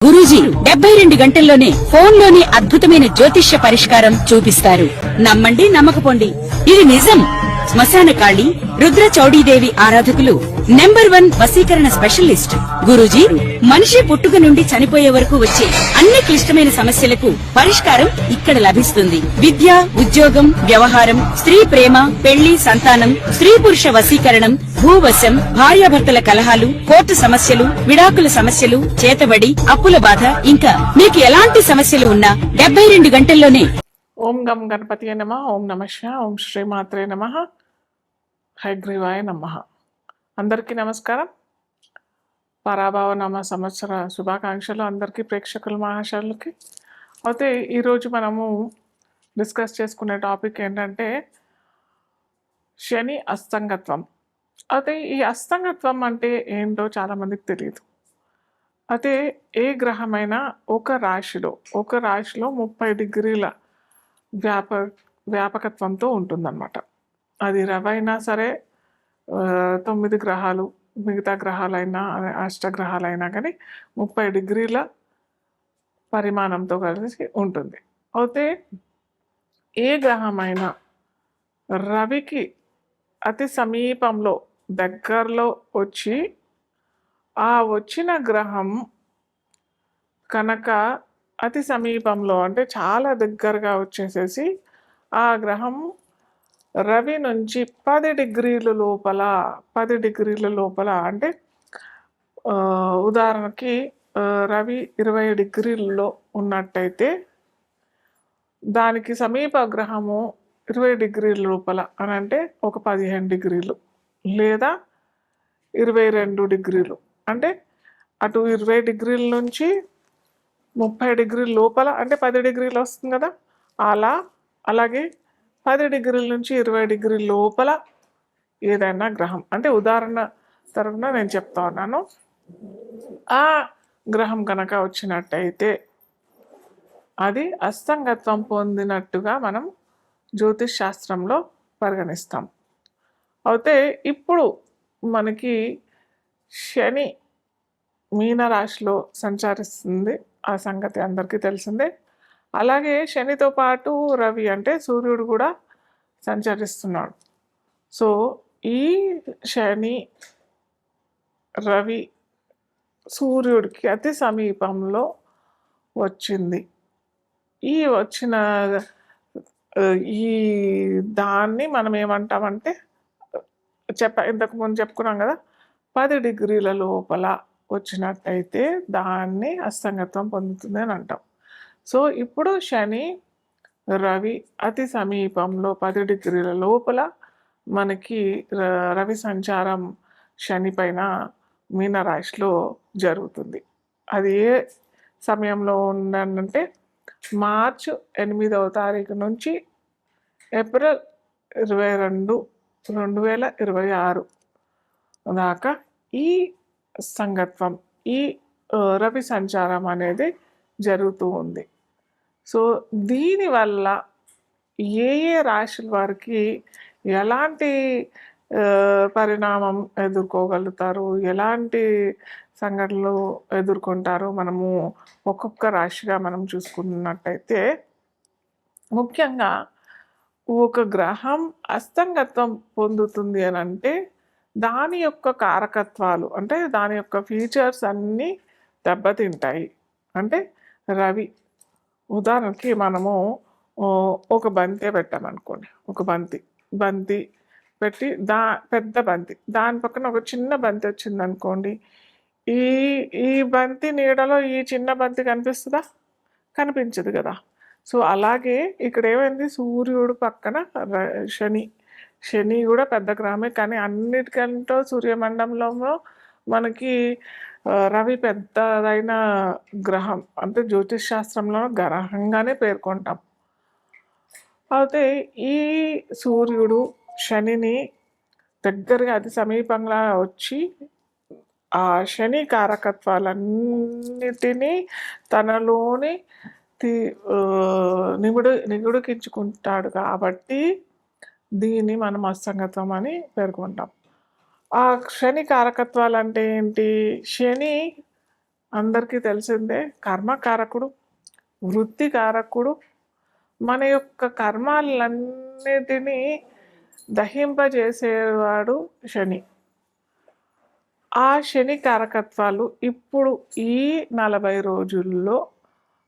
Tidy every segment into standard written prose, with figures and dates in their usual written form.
గురూజీ 72 గంటల్లోనే ఫోన్లోని అద్భుతమైన జ్యోతిష్య పరిష్కారం చూపిస్తారు. నమ్మండి, నమ్మకపోండి, ఇది నిజం. శ్మశాన కాళి రుద్ర చౌడీదేవి ఆరాధకులు నంబర్ 1 వశీకరణ స్పెషలిస్ట్ గురూజీ. మనిషి పుట్టుక నుండి చనిపోయే వరకు వచ్చే అన్ని క్లిష్టమైన సమస్యలకు పరిష్కారం ఇక్కడ లభిస్తుంది. విద్య, ఉద్యోగం, వ్యవహారం, స్త్రీ ప్రేమ, పెళ్లి, సంతానం, స్త్రీ పురుష వశీకరణం, భూవశం, భార్యాభర్తల కలహాలు, కోర్టు సమస్యలు, విడాకుల సమస్యలు, చేతబడి, అప్పుల బాధ, ఇంకా మీకు ఎలాంటి సమస్యలు ఉన్నా 72 గంటల్లోనే. ఓం గం గణపతియే నమః. ఓం నమః శివాయ. ఓం శ్రీ మాత్రే నమః. హయగ్రీవాయ నమః. అందరికీ నమస్కారం. పరాభవ నామ సంవత్సర శుభాకాంక్షలు అందరికీ, ప్రేక్షకుల మహాశయులకి. అయితే ఈరోజు మనము డిస్కస్ చేసుకునే టాపిక్ ఏంటంటే శని అస్తంగత్వం. అయితే ఈ అస్తంగత్వం అంటే ఏంటో చాలామందికి తెలియదు. అయితే ఏ గ్రహమైనా ఒక రాశిలో 30 డిగ్రీల వ్యాపకత్వంతో ఉంటుందన్నమాట. అది రవైనా సరే, 9 గ్రహాలు, మిగతా గ్రహాలైనా, అష్టగ్రహాలైనా కానీ 30 డిగ్రీల పరిమాణంతో కలిసి ఉంటుంది. అయితే ఏ గ్రహమైనా రవికి అతి సమీపంలో, దగ్గరలో వచ్చి ఆ వచ్చిన గ్రహం కనుక అతి సమీపంలో అంటే చాలా దగ్గరగా వచ్చేసేసి ఆ గ్రహం రవి నుంచి 10 డిగ్రీల లోపల అంటే ఉదాహరణకి రవి 20 డిగ్రీలలో ఉన్నట్టయితే దానికి సమీప గ్రహము 20 డిగ్రీల లోపల అని అంటే ఒక 15 డిగ్రీలు లేదా 22 డిగ్రీలు, అంటే అటు 20 డిగ్రీల నుంచి 30 డిగ్రీల లోపల అంటే 10 డిగ్రీలు వస్తుంది కదా. అలాగే 10 డిగ్రీల నుంచి 20 డిగ్రీల లోపల ఏదైనా గ్రహం, అంటే ఉదాహరణ తరఫున నేను చెప్తా ఉన్నాను, ఆ గ్రహం కనుక వచ్చినట్టయితే అది అస్తంగత్వం పొందినట్టుగా మనం జ్యోతిష్ శాస్త్రంలో పరిగణిస్తాం. అయితే ఇప్పుడు మనకి శని మీనరాశిలో సంచరిస్తుంది, ఆ సంగతి అందరికీ తెలిసిందే. అలాగే శనితో పాటు రవి అంటే సూర్యుడు కూడా సంచరిస్తున్నాడు. సో ఈ శని రవి సూర్యుడికి అతి సమీపంలో వచ్చింది. ఈ వచ్చిన ఈ దాన్ని మనం ఏమంటామంటే ఇంతకుముందు చెప్పుకున్నాం కదా, 10 డిగ్రీల లోపల వచ్చినట్టయితే దాన్ని అస్తంగత్వం పొందుతుంది అని అంటాం. సో ఇప్పుడు శని రవి అతి సమీపంలో 10 డిగ్రీల లోపల మనకి రవి సంచారం శని పైన మీనరాశిలో జరుగుతుంది. అది ఏ సమయంలో ఉందంటే మార్చి 8వ తారీఖు నుంచి ఏప్రిల్ 22, 2026 దాకా ఈ సంగత్వం, ఈ రవి సంచారం అనేది జరుగుతూ ఉంది. సో దీనివల్ల ఏ రాశుల వారికి ఎలాంటి పరిణామం ఎదుర్కోగలుగుతారు, ఎలాంటి సంఘటనలు ఎదుర్కొంటారు, మనము ఒక్కొక్క రాశిగా మనం చూసుకున్నట్టయితే, ముఖ్యంగా ఒక గ్రహం అస్తంగత్వం పొందుతుంది అని అంటే దాని యొక్క కారకత్వాలు, అంటే దాని యొక్క ఫీచర్స్ అన్నీ దెబ్బతింటాయి. అంటే రవి ఉదాహరణకి మనము ఒక బంతి పెట్టామనుకోండి, ఒక బంతి పెట్టి పెద్ద బంతి, దాని పక్కన ఒక చిన్న బంతి వచ్చిందనుకోండి, ఈ బంతి నీడలో ఈ చిన్న బంతి కనిపిస్తుందా? కనిపించదు కదా. సో అలాగే ఇక్కడ ఏమైంది, సూర్యుడు పక్కన శని కూడా పెద్ద గ్రహమే, కానీ అన్నిటికంటే సూర్యమండలంలో మనకి రవి పెద్దదైన గ్రహం, అంటే జ్యోతిష్ శాస్త్రంలో గ్రహంగానే పేర్కొంటాం. అయితే ఈ సూర్యుడు శనిని దగ్గరగా అతి సమీపంగా వచ్చి ఆ శని కారకత్వాలన్నిటినీ తనలోని నిగుడుకించుకుంటాడు కాబట్టి దీన్ని మనం అస్తంగత్వం అని పేర్కొంటాం. ఆ శని కారకత్వాలు అంటే ఏంటి? శని అందరికీ తెలిసిందే, కర్మకారకుడు, వృత్తికారకుడు. మన యొక్క కర్మాలన్నిటినీ దహింపజేసేవాడు శని. ఆ శని కారకత్వాలు ఇప్పుడు ఈ 40 రోజుల్లో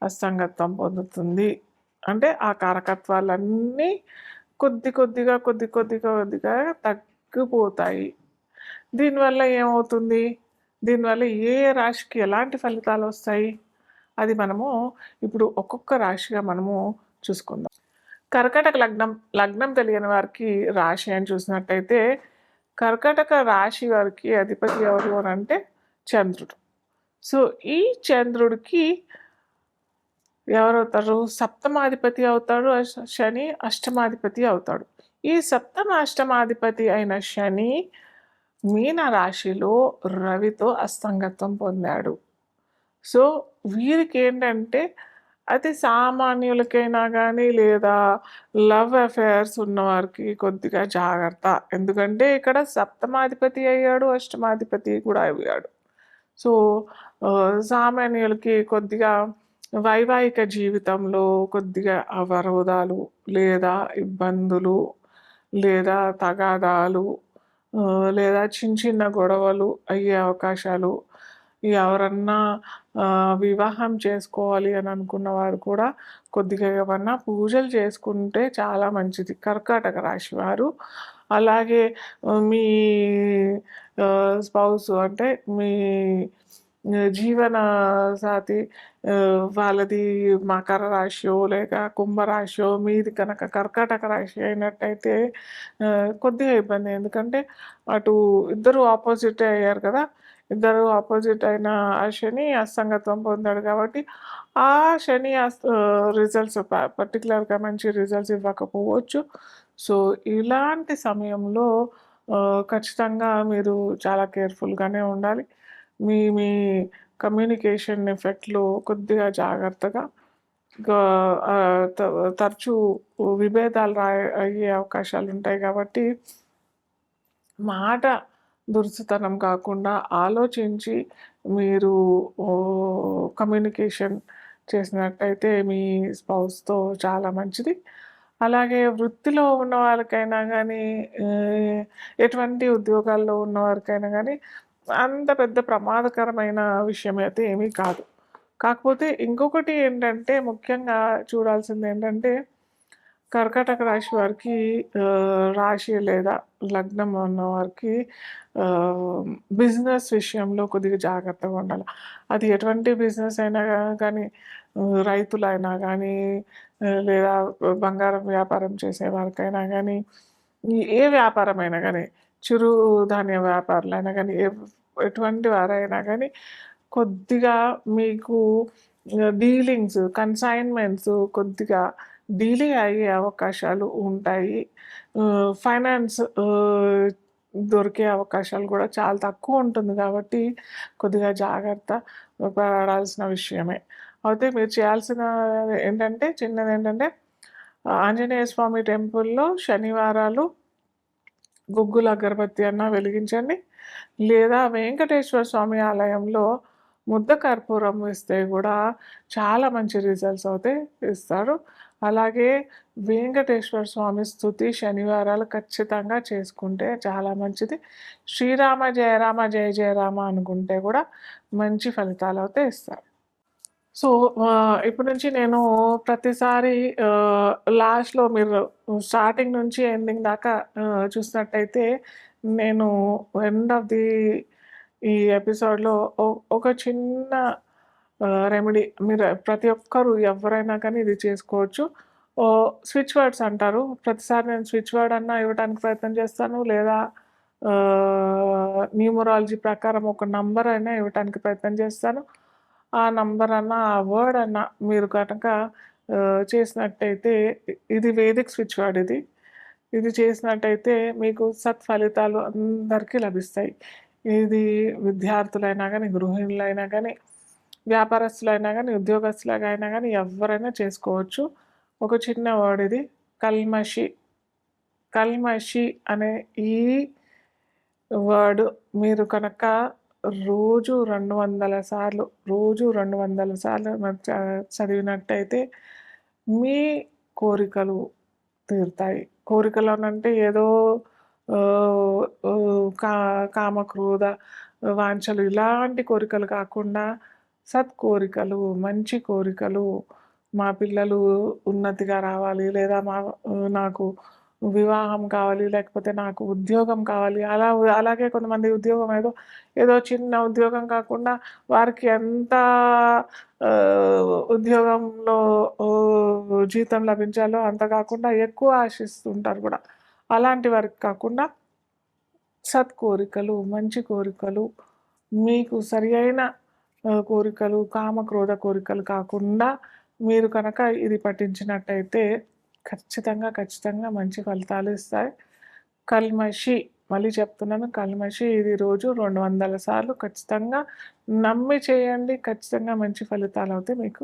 అస్తంగత్వం పొందుతుంది. అంటే ఆ కారకత్వాలన్నీ కొద్దిగా తగ్గిపోతాయి. దీనివల్ల ఏమవుతుంది, దీనివల్ల ఏ రాశికి ఎలాంటి ఫలితాలు వస్తాయి, అది మనము ఇప్పుడు ఒక్కొక్క రాశిగా మనము చూసుకుందాం. కర్కాటక లగ్నం తెలియని వారికి రాశి అని చూసినట్టయితే, కర్కాటక రాశి వారికి అధిపతి ఎవరు అని అంటే చంద్రుడు. సో ఈ చంద్రుడికి ఎవరవుతారు, సప్తమాధిపతి అవుతాడు శని, అష్టమాధిపతి అవుతాడు. ఈ సప్తమ అష్టమాధిపతి అయిన శని మీన రాశిలో రవితో అస్తంగత్వం పొందాడు. సో వీరికి ఏంటంటే అతి సామాన్యులకైనా కానీ లేదా లవ్ అఫేర్స్ ఉన్నవారికి కొద్దిగా జాగ్రత్త. ఎందుకంటే ఇక్కడ సప్తమాధిపతి అయ్యాడు, అష్టమాధిపతి కూడా అయ్యాడు. సో సామాన్యులకి కొద్దిగా వైవాహిక జీవితంలో కొద్దిగా అవరోధాలు లేదా ఇబ్బందులు లేదా తగాదాలు లేదా చిన్న గొడవలు అయ్యే అవకాశాలు. ఎవరన్నా వివాహం చేసుకోవాలి అని అనుకున్న వారు కూడా కొద్దిగా ఏమన్నా పూజలు చేసుకుంటే చాలా మంచిది కర్కాటక రాశి వారు. అలాగే మీ స్పౌస్ అంటే మీ జీవన సాథి వాళ్ళది మకర రాశియో లేక కుంభరాశియో, మీది కనుక కర్కాటక రాశి అయినట్టయితే కొద్దిగా ఇబ్బంది. ఎందుకంటే అటు ఇద్దరు ఆపోజిట్ అయ్యారు కదా, ఇద్దరు ఆపోజిట్ అయిన ఆ శని అస్తంగత్వం పొందాడు కాబట్టి ఆ శని రిజల్ట్స్ పర్టికులర్గా మంచి రిజల్ట్స్ ఇవ్వకపోవచ్చు. సో ఇలాంటి సమయంలో ఖచ్చితంగా మీరు చాలా కేర్ఫుల్గానే ఉండాలి. మీ మీ కమ్యూనికేషన్ ఎఫెక్ట్లో కొద్దిగా జాగ్రత్తగా, తరచూ విభేదాలు అయ్యే అవకాశాలు ఉంటాయి కాబట్టి మాట దురుసుతనం కాకుండా ఆలోచించి మీరు కమ్యూనికేషన్ చేసినట్టయితే మీ స్పౌస్తో చాలా మంచిది. అలాగే వృత్తిలో ఉన్న వాళ్ళకైనా కానీ ఎటువంటి ఉద్యోగాల్లో ఉన్నవారికైనా కానీ అంత పెద్ద ప్రమాదకరమైన విషయం అయితే ఏమీ కాదు. కాకపోతే ఇంకొకటి ఏంటంటే ముఖ్యంగా చూడాల్సింది ఏంటంటే కర్కాటక రాశి వారికి రాశి లేదా లగ్నం ఉన్న వారికి బిజినెస్ విషయంలో కొద్దిగా జాగ్రత్తగా ఉండాలి. అది ఎటువంటి బిజినెస్ అయినా కానీ, రైతులైనా కానీ లేదా బంగారం వ్యాపారం చేసే వారికైనా కానీ, ఏ వ్యాపారమైనా కానీ, చిరు ధాన్య వ్యాపారులైనా కానీ, ఎటువంటి వారైనా కానీ కొద్దిగా మీకు డీలింగ్స్, కన్సైన్మెంట్స్ కొద్దిగా డిలే అయ్యే అవకాశాలు ఉంటాయి. ఫైనాన్స్ దొరికే అవకాశాలు కూడా చాలా తక్కువ ఉంటుంది కాబట్టి కొద్దిగా జాగ్రత్త పడాల్సిన విషయమే. అయితే మీరు చేయాల్సిన ఏంటంటే చిన్నది ఏంటంటే ఆంజనేయ స్వామి టెంపుల్లో శనివారాలు గుగ్గుల అగరబత్తి అన్న వెలిగించండి, లేదా వెంకటేశ్వర స్వామి ఆలయంలో ముద్ద కర్పూరం ఇస్తే కూడా చాలా మంచి రిజల్ట్స్ అయితే ఇస్తారు. అలాగే వెంకటేశ్వర స్వామి స్తుతి శనివారాలు ఖచ్చితంగా చేసుకుంటే చాలా మంచిది. శ్రీరామ జయ రామ జయ జయ రామ అనుకుంటే కూడా మంచి ఫలితాలు అయితే ఇస్తారు. సో ఇప్పటి నుంచి నేను ప్రతిసారి లాస్ట్లో మీరు స్టార్టింగ్ నుంచి ఎండింగ్ దాకా చూసినట్టయితే నేను ఎండ్ ఆఫ్ ది ఈ ఎపిసోడ్లో ఒక చిన్న రెమెడీ మీరు ప్రతి ఒక్కరు ఎవరైనా కానీ ఇది చేసుకోవచ్చు. స్విచ్ వర్డ్స్ అంటారు, ప్రతిసారి నేను స్విచ్ వర్డ్ అన్నా ఇవ్వడానికి ప్రయత్నం చేస్తాను, లేదా న్యూమరాలజీ ప్రకారం ఒక నంబర్ అయినా ఇవ్వడానికి ప్రయత్నం చేస్తాను. ఆ నంబర్ అన్నా ఆ వర్డ్ అన్నా మీరు కనుక చేసినట్టయితే, ఇది వేదిక్ స్విచ్ వర్డ్, ఇది చేసినట్టయితే మీకు సత్ఫలితాలు అందరికీ లభిస్తాయి. ఇది విద్యార్థులైనా కానీ, గృహిణులైనా కానీ, వ్యాపారస్తులైనా కానీ, ఉద్యోగస్తులైనా కానీ ఎవరైనా చేసుకోవచ్చు. ఒక చిన్న వర్డ్ ఇది, కల్మషి. కల్మషి అనే ఈ వర్డ్ మీరు కనుక రోజు 200 సార్లు, రోజు 200 సార్లు చదివినట్టయితే మీ కోరికలు తీరుతాయి. కోరికలు అనంటే ఏదో ఆహ్, ఆహ్, కా కామక్రోధ వాంఛలు ఇలాంటి కోరికలు కాకుండా సత్కోరికలు, మంచి కోరికలు. మా పిల్లలు ఉన్నతిగా రావాలి, లేదా నాకు వివాహం కావాలి, లేకపోతే నాకు ఉద్యోగం కావాలి. అలాగే కొంతమంది ఉద్యోగం ఏదో చిన్న ఉద్యోగం కాకుండా వారికి ఎంత ఉద్యోగంలో జీతం లభించాలో అంత కాకుండా ఎక్కువ ఆశిస్తుంటారు కూడా. అలాంటి వారికి కాకుండా సత్కోరికలు, మంచి కోరికలు, మీకు సరియైన కోరికలు, కామక్రోధ కోరికలు కాకుండా మీరు కనుక ఇది పఠించినట్టయితే ఖచ్చితంగా మంచి ఫలితాలు ఇస్తాయి. కల్మషి, మళ్ళీ చెప్తున్నాను, కల్మషి ఇది రోజు 200 సార్లు ఖచ్చితంగా నమ్మి చేయండి. ఖచ్చితంగా మంచి ఫలితాలు అయితే మీకు